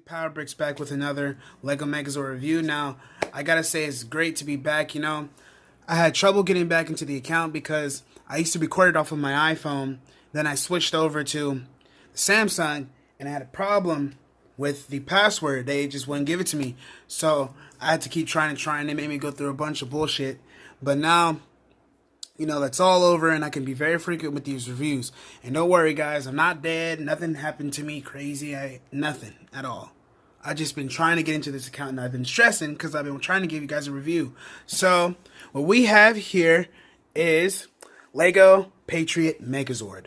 Power Bricks back with another Lego Megazord review. Now, I gotta say it's great to be back. I had trouble getting back into the account because I used to record it off of my iPhone. Then I switched over to the Samsung and I had a problem with the password. They just wouldn't give it to me. So I had to keep trying. They made me go through a bunch of bullshit. But now, that's all over and I can be very frequent with these reviews. And don't worry, guys, I'm not dead. Nothing happened to me crazy. Nothing at all. I've just been trying to get into this account and I've been stressing because I've been trying to give you guys a review. So what we have here is Lego Patriot Megazord.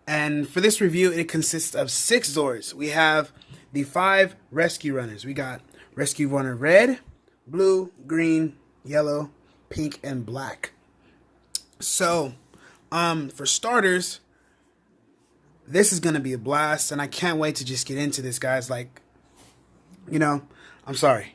And for this review, it consists of 6 Zords. We have the 5 Rescue Runners. We got Rescue Runner Red, Blue, Green, Yellow, Pink, and Black. So, for starters, this is going to be a blast, and I can't wait to just get into this, guys. I'm sorry.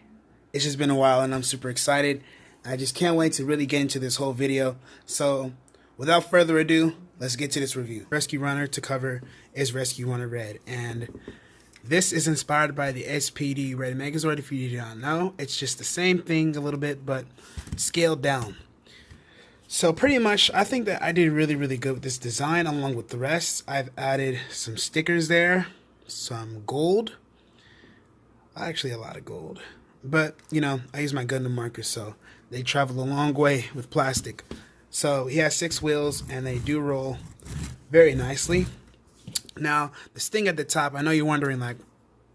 It's just been a while, and I'm super excited. I just can't wait to really get into this whole video. So, without further ado, let's get to this review. Rescue Runner to cover is Rescue Runner Red, and this is inspired by the SPD Red Megazord. If you do not know, it's just the same thing a little bit, but scaled down. So pretty much, I think that I did really, really good with this design along with the rest. I've added some stickers there, some gold, actually a lot of gold. But, I use my Gundam markers, so they travel a long way with plastic. So he has 6 wheels, and they do roll very nicely. Now, this thing at the top, I know you're wondering,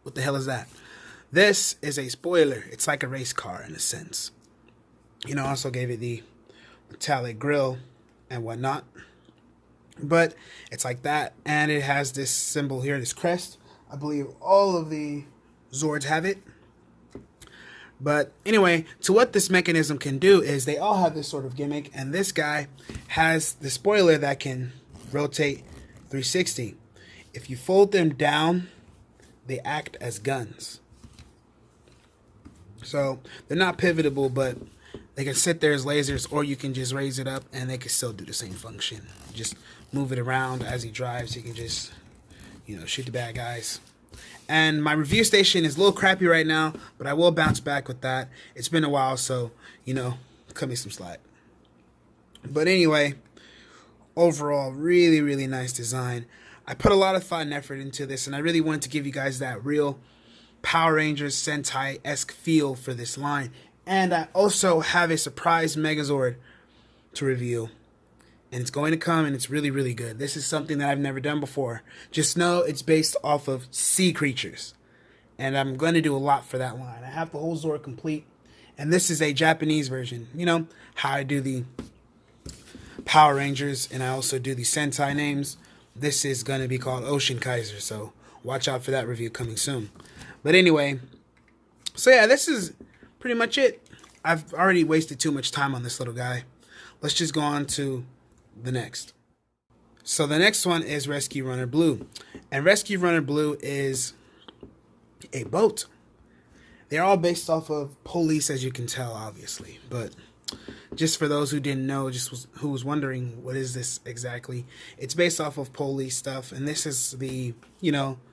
what the hell is that? This is a spoiler. It's like a race car in a sense. I also gave it the metallic grill and whatnot, but it's like that, and it has this symbol here, this crest. I believe all of the Zords have it. But anyway, to what this mechanism can do is they all have this sort of gimmick, and this guy has the spoiler that can rotate 360. If you fold them down, they act as guns. So they're not pivotable, but they can sit there as lasers, or you can just raise it up and they can still do the same function. Just move it around as he drives. He can just, shoot the bad guys. And my review station is a little crappy right now, but I will bounce back with that. It's been a while, so, cut me some slack. But anyway, overall, really, really nice design. I put a lot of thought and effort into this, and I really wanted to give you guys that real Power Rangers Sentai-esque feel for this line. And I also have a surprise Megazord to review. And it's going to come, and it's really, really good. This is something that I've never done before. Just know it's based off of sea creatures. And I'm going to do a lot for that line. I have the whole Zord complete. And this is a Japanese version. How I do the Power Rangers, and I also do the Sentai names. This is going to be called Ocean Kaiser. So watch out for that review coming soon. But anyway, so yeah, this is pretty much it. I've already wasted too much time on this little guy. Let's just go on to the next. So the next one is Rescue Runner Blue. And Rescue Runner Blue is a boat. They're all based off of police, as you can tell, obviously. But just for those who didn't know, who was wondering, what is this exactly? It's based off of police stuff. And this is the,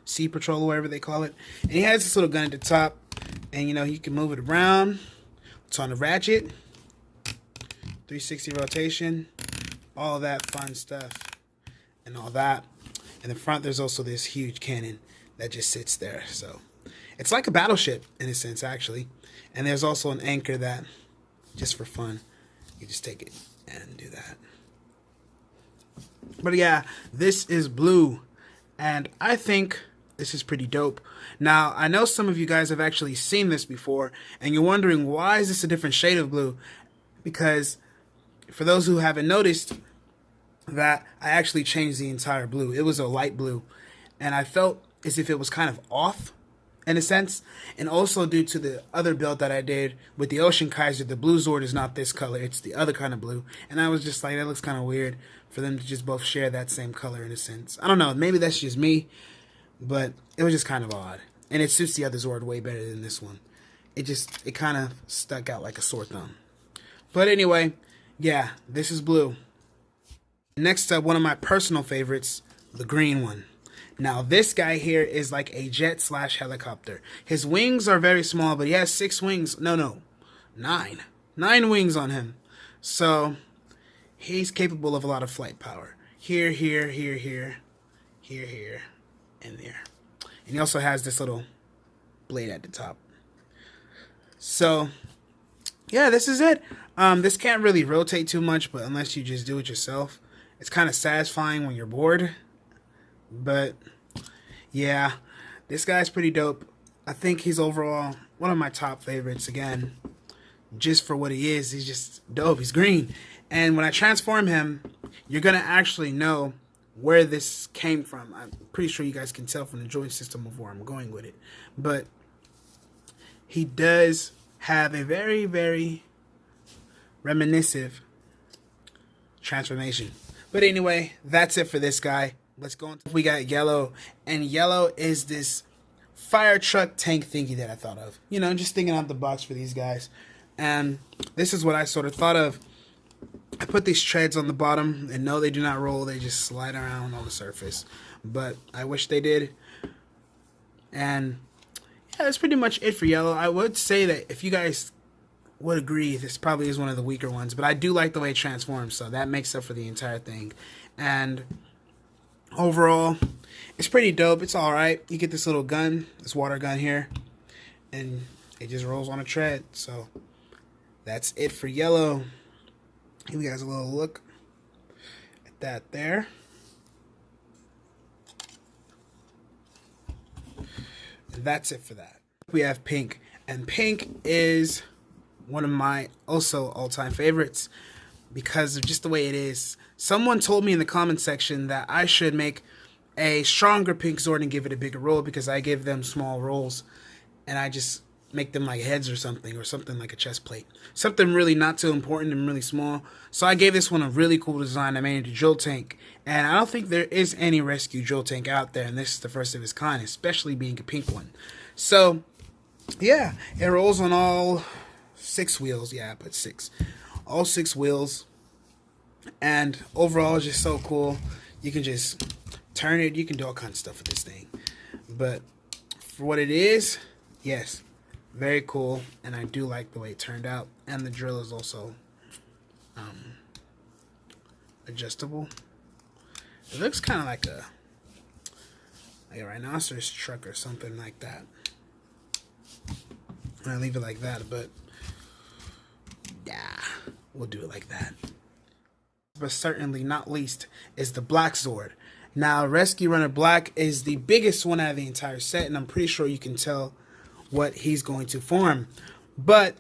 Sea Patrol, or whatever they call it. And he has this little gun at the top. And, you can move it around. It's on the ratchet. 360 rotation. All that fun stuff. And all that. In the front, there's also this huge cannon that just sits there. So, it's like a battleship, in a sense, actually. And there's also an anchor that, just for fun, you just take it and do that. But yeah, this is Blue. And I think this is pretty dope. Now, I know some of you guys have actually seen this before, and you're wondering, why is this a different shade of blue? Because, for those who haven't noticed, that I actually changed the entire blue. It was a light blue, and I felt as if it was kind of off, in a sense, and also due to the other build that I did with the Ocean Kaiser, the blue Zord is not this color, it's the other kind of blue, and I was just like, that looks kind of weird for them to just both share that same color, in a sense. I don't know, maybe that's just me, but it was just kind of odd. And it suits the other Zord way better than this one. It kind of stuck out like a sore thumb. But anyway, yeah, this is Blue. Next up, one of my personal favorites, the green one. Now this guy here is like a jet slash helicopter. His wings are very small, but he has 6 wings. No, 9. 9 wings on him. So he's capable of a lot of flight power. Here, here, here, here, here, here, and there. And he also has this little blade at the top. So yeah, this is it. This can't really rotate too much, but unless you just do it yourself, it's kind of satisfying when you're bored. But yeah, this guy's pretty dope. I think he's overall one of my top favorites. Again, just for what he is, he's just dope. He's green. And when I transform him, you're going to actually know where this came from. I'm pretty sure you guys can tell from the joint system of where I'm going with it. But he does have a very, very reminiscent transformation. But anyway, that's it for this guy. Let's go on. We got Yellow, and Yellow is this fire truck tank thingy that I thought of. You know, just thinking out the box for these guys. And this is what I sort of thought of. I put these treads on the bottom, and no, they do not roll. They just slide around on the surface. But I wish they did. And yeah, that's pretty much it for Yellow. I would say that if you guys would agree, this probably is one of the weaker ones. But I do like the way it transforms, so that makes up for the entire thing. And overall, it's pretty dope. It's alright. You get this little gun, this water gun here, and it just rolls on a tread. So that's it for Yellow. Give you guys a little look at that there. And that's it for that. We have Pink, and Pink is one of my also all-time favorites because of just the way it is. Someone told me in the comment section that I should make a stronger Pink Zord and give it a bigger roll because I give them small rolls and I just make them like heads or something like a chest plate. Something really not too important and really small. So I gave this one a really cool design. I made it a drill tank. And I don't think there is any rescue drill tank out there. And this is the first of its kind, especially being a pink one. So yeah, it rolls on all 6 wheels. Yeah, I put 6. All 6 wheels. And overall, it's just so cool. You can just turn it. You can do all kinds of stuff with this thing. But for what it is, yes, very cool. And I do like the way it turned out. And the drill is also adjustable. It looks kind of like a rhinoceros truck or something like that. I leave it like that, but yeah, we'll do it like that. But certainly not least is the Black Zord. Now, Rescue Runner Black is the biggest one out of the entire set, and I'm pretty sure you can tell what he's going to form. But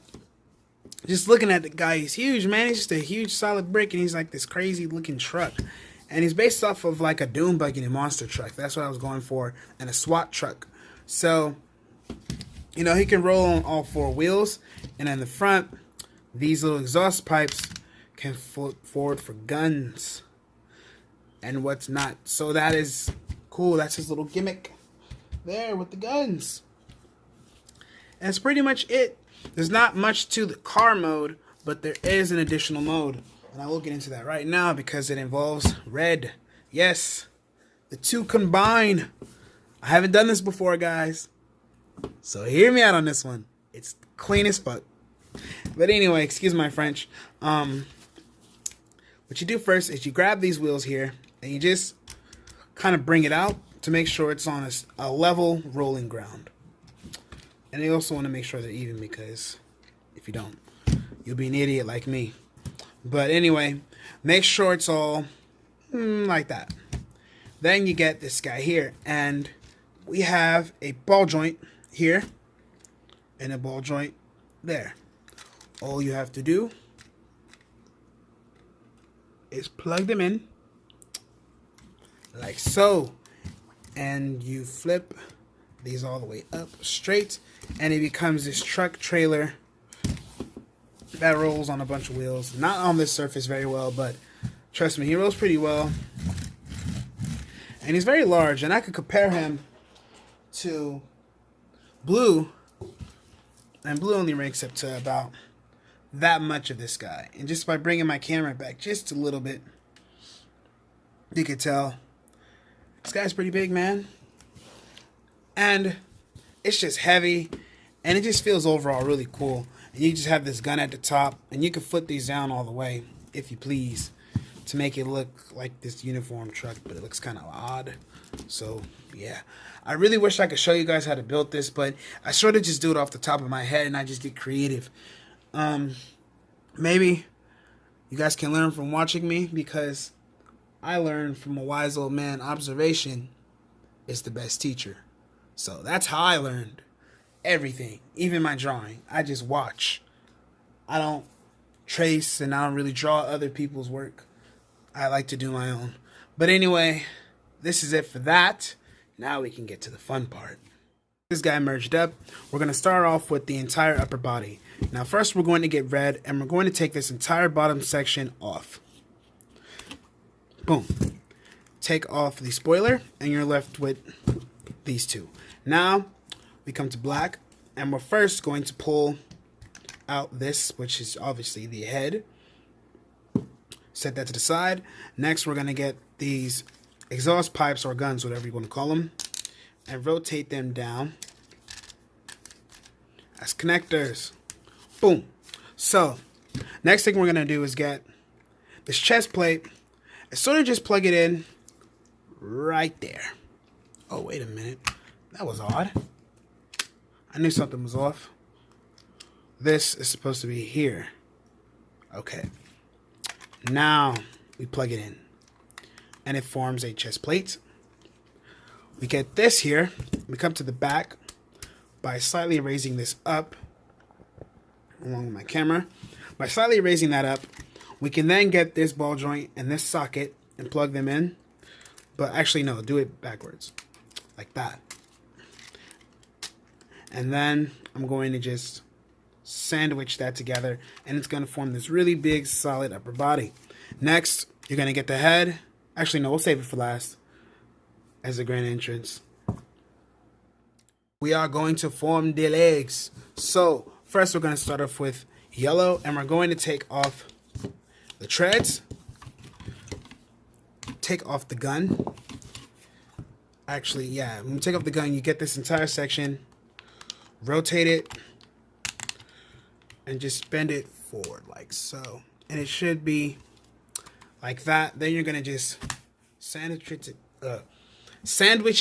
just looking at the guy, he's huge, man. He's just a huge solid brick, and he's like this crazy looking truck. And he's based off of like a dune buggy and a monster truck. That's what I was going for, and a SWAT truck. So, you know, he can roll on all 4 wheels, and in the front, these little exhaust pipes can float forward for guns and what's not. So that is cool. That's his little gimmick there with the guns. And that's pretty much it. There's not much to the car mode, but there is an additional mode. And I will get into that right now because it involves red. Yes, the 2 combine. I haven't done this before, guys. So hear me out on this one. It's clean as fuck. But anyway, excuse my French. What you do first is you grab these wheels here and you just kind of bring it out to make sure it's on a level rolling ground. And you also want to make sure they're even because if you don't, you'll be an idiot like me. But anyway, make sure it's all like that. Then you get this guy here, and we have a ball joint here and a ball joint there. All you have to do is plug them in like so, and you flip these all the way up straight, and it becomes this truck trailer that rolls on a bunch of wheels. Not on this surface very well, but trust me, he rolls pretty well. And he's very large, and I could compare him to Blue, and Blue only ranks up to about that much of this guy. And just by bringing my camera back just a little bit, you could tell This guy's pretty big, man. And it's just heavy. And it just feels overall really cool. And you just have this gun at the top. And you can flip these down all the way, if you please, to make it look like this uniform truck. But it looks kind of odd. So, yeah. I really wish I could show you guys how to build this. But I sort of just do it off the top of my head. And I just get creative. Maybe you guys can learn from watching me. Because I learned from a wise old man. Observation is the best teacher. So that's how I learned everything, even my drawing. I just watch. I don't trace and I don't really draw other people's work. I like to do my own. But anyway, this is it for that. Now we can get to the fun part. This guy merged up. We're going to start off with the entire upper body. Now first we're going to get red and we're going to take this entire bottom section off. Boom. Take off the spoiler and you're left with these two. Now we come to black and we're first going to pull out this, which is obviously the head. Set that to the side. Next we're going to get these exhaust pipes or guns, whatever you want to call them, and rotate them down as connectors. Boom. So next thing we're going to do is get this chest plate and sort of just plug it in right there. Oh, wait a minute. That was odd. I knew something was off. This is supposed to be here. Okay. Now we plug it in. And it forms a chest plate. We get this here. We come to the back by slightly raising this up. Along with my camera. By slightly raising that up, we can then get this ball joint and this socket and plug them in. But actually, no, do it backwards. Like that. And then I'm going to just sandwich that together. And it's going to form this really big, solid upper body. Next, you're going to get the head. Actually, no, we'll save it for last. As a grand entrance. We are going to form the legs. So, first we're going to start off with yellow. And we're going to take off the treads. Take off the gun. Actually, yeah, when you take off the gun, you get this entire section. Rotate it. And just bend it forward like so. And it should be like that. Then you're going to just sandwich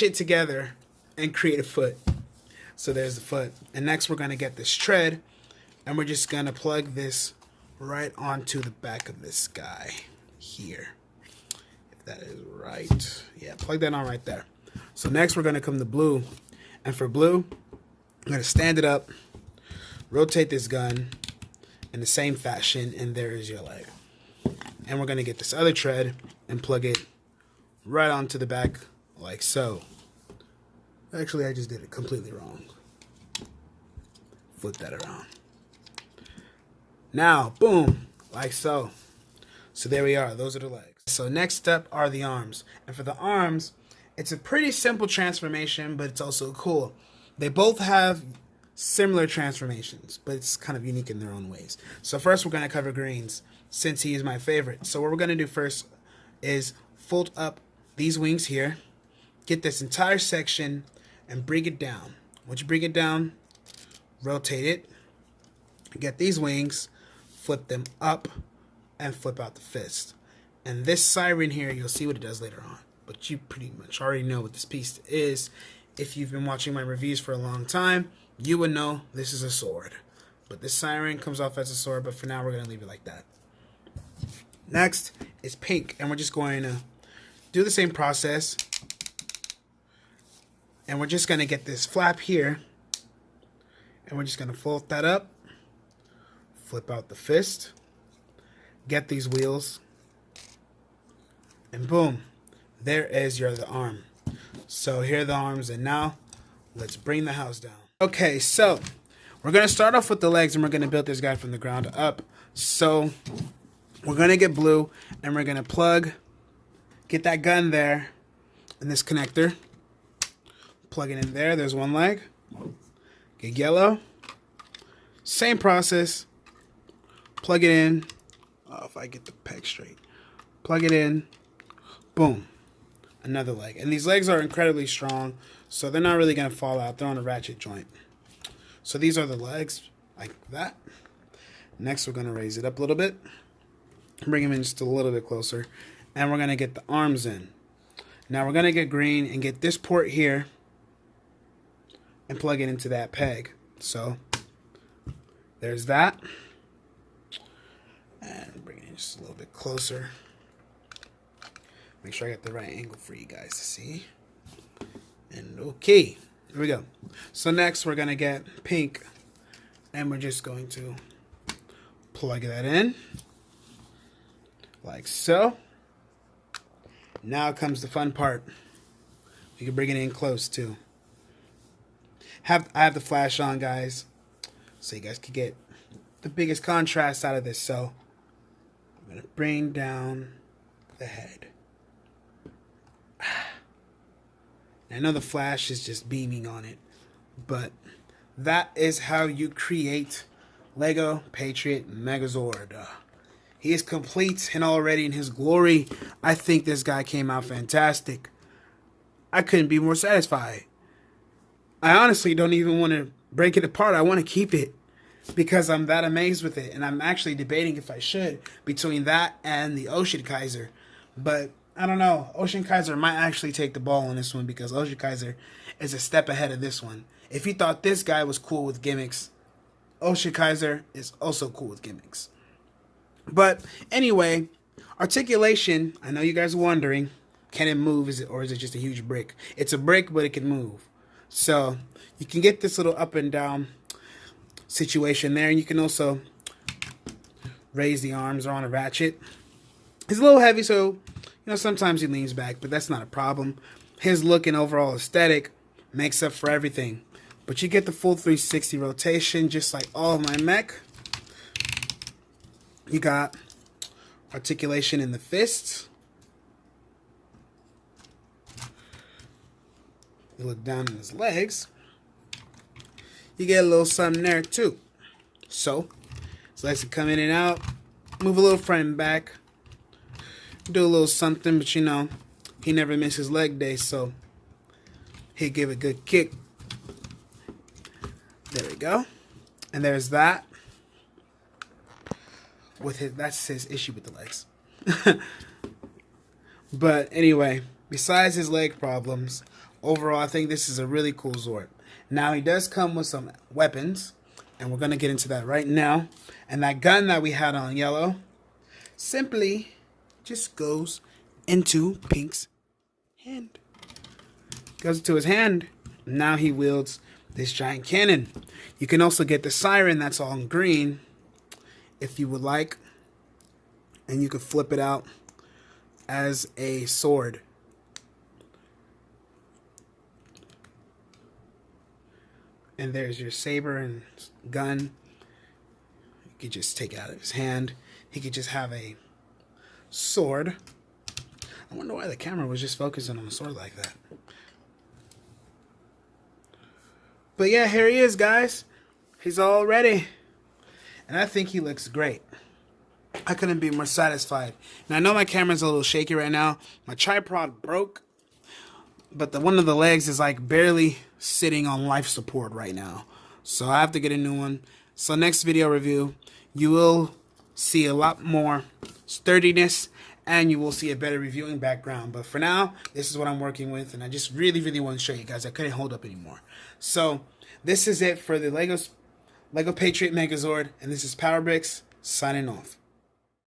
it together and create a foot. So there's the foot. And next we're going to get this tread. And we're just going to plug this right onto the back of this guy here. If that is right. Yeah, plug that on right there. So next we're going to come to blue. And for blue, I'm going to stand it up. Rotate this gun in the same fashion. And there is your leg. And we're going to get this other tread and plug it right onto the back like so. Actually, I just did it completely wrong. Flip that around. Now, boom, like so. So there we are. Those are the legs. So next up are the arms. And for the arms, it's a pretty simple transformation, but it's also cool. They both have similar transformations, but it's kind of unique in their own ways. So first we're going to cover greens, since he is my favorite. So what we're going to do first is fold up these wings here, get this entire section, and bring it down. Once you bring it down, rotate it, get these wings, flip them up, and flip out the fist. And this siren here, you'll see what it does later on. But you pretty much already know what this piece is. If you've been watching my reviews for a long time, you would know this is a sword. But this siren comes off as a sword, but for now we're going to leave it like that. Next is pink, and we're just going to do the same process. And we're just going to get this flap here. And we're just going to fold that up. Flip out the fist. Get these wheels. And boom. There is your other arm. So here are the arms, and now let's bring the house down. Okay, so we're going to start off with the legs, and we're going to build this guy from the ground up. So we're going to get blue, and we're going to get that gun there, and this connector. Plug it in there. There's one leg. Get yellow. Same process. Plug it in. Oh, if I get the peg straight. Plug it in. Boom. another leg. And these legs are incredibly strong, so they're not really going to fall out. They're on a ratchet joint. So these are the legs, like that. Next, we're going to raise it up a little bit. Bring them in just a little bit closer. And we're going to get the arms in. Now we're going to get green and get this port here and plug it into that peg. So there's that. And bring it in just a little bit closer. Make sure I got the right angle for you guys to see. And okay, here we go. So next we're going to get pink. And we're just going to plug that in. Like so. Now comes the fun part. You can bring it in close too. I have the flash on, guys, so you guys can get the biggest contrast out of this. So I'm gonna bring down the head. I know the flash is just beaming on it, but that is how you create Lego Patriot Megazord. He is complete and already in his glory. I think this guy came out fantastic. I couldn't be more satisfied. I honestly don't even want to break it apart. I want to keep it because I'm that amazed with it. And I'm actually debating if I should between that and the Ocean Kaiser. But I don't know. Ocean Kaiser might actually take the ball on this one because Ocean Kaiser is a step ahead of this one. If you thought this guy was cool with gimmicks, Ocean Kaiser is also cool with gimmicks. But anyway, articulation, I know you guys are wondering, can it move, or is it just a huge brick? It's a brick, but it can move. So you can get this little up and down situation there, and you can also raise the arms on a ratchet. It's a little heavy, so sometimes he leans back, but that's not a problem. His look and overall aesthetic makes up for everything. But you get the full 360 rotation, just like all of my mech. You got articulation in the fists. You look down in his legs. You get a little something there too. So, his legs to come in and out. Move a little front and back. Do a little something, but he never misses leg day, so he'll give a good kick. There we go. And there's that. That's his issue with the legs. But anyway, besides his leg problems, overall I think this is a really cool Zord. Now he does come with some weapons, and we're gonna get into that right now. And that gun that we had on yellow simply just goes into Pink's hand. Goes into his hand. Now he wields this giant cannon. You can also get the siren that's all in green if you would like, and you could flip it out as a sword. And there's your saber and gun. You could just take it out of his hand. He could just have a sword. I wonder why the camera was just focusing on a sword like that. But yeah, here he is, guys. He's all ready. And I think he looks great. I couldn't be more satisfied. And I know my camera's a little shaky right now. My tripod broke. But one of the legs is like barely sitting on life support right now. So I have to get a new one. So next video review, you will see a lot more sturdiness. And you will see a better reviewing background. But for now, this is what I'm working with. And I just really want to show you guys. I couldn't hold up anymore. So this is it for the Lego Patriot Megazord, and this is PowerBricks signing off.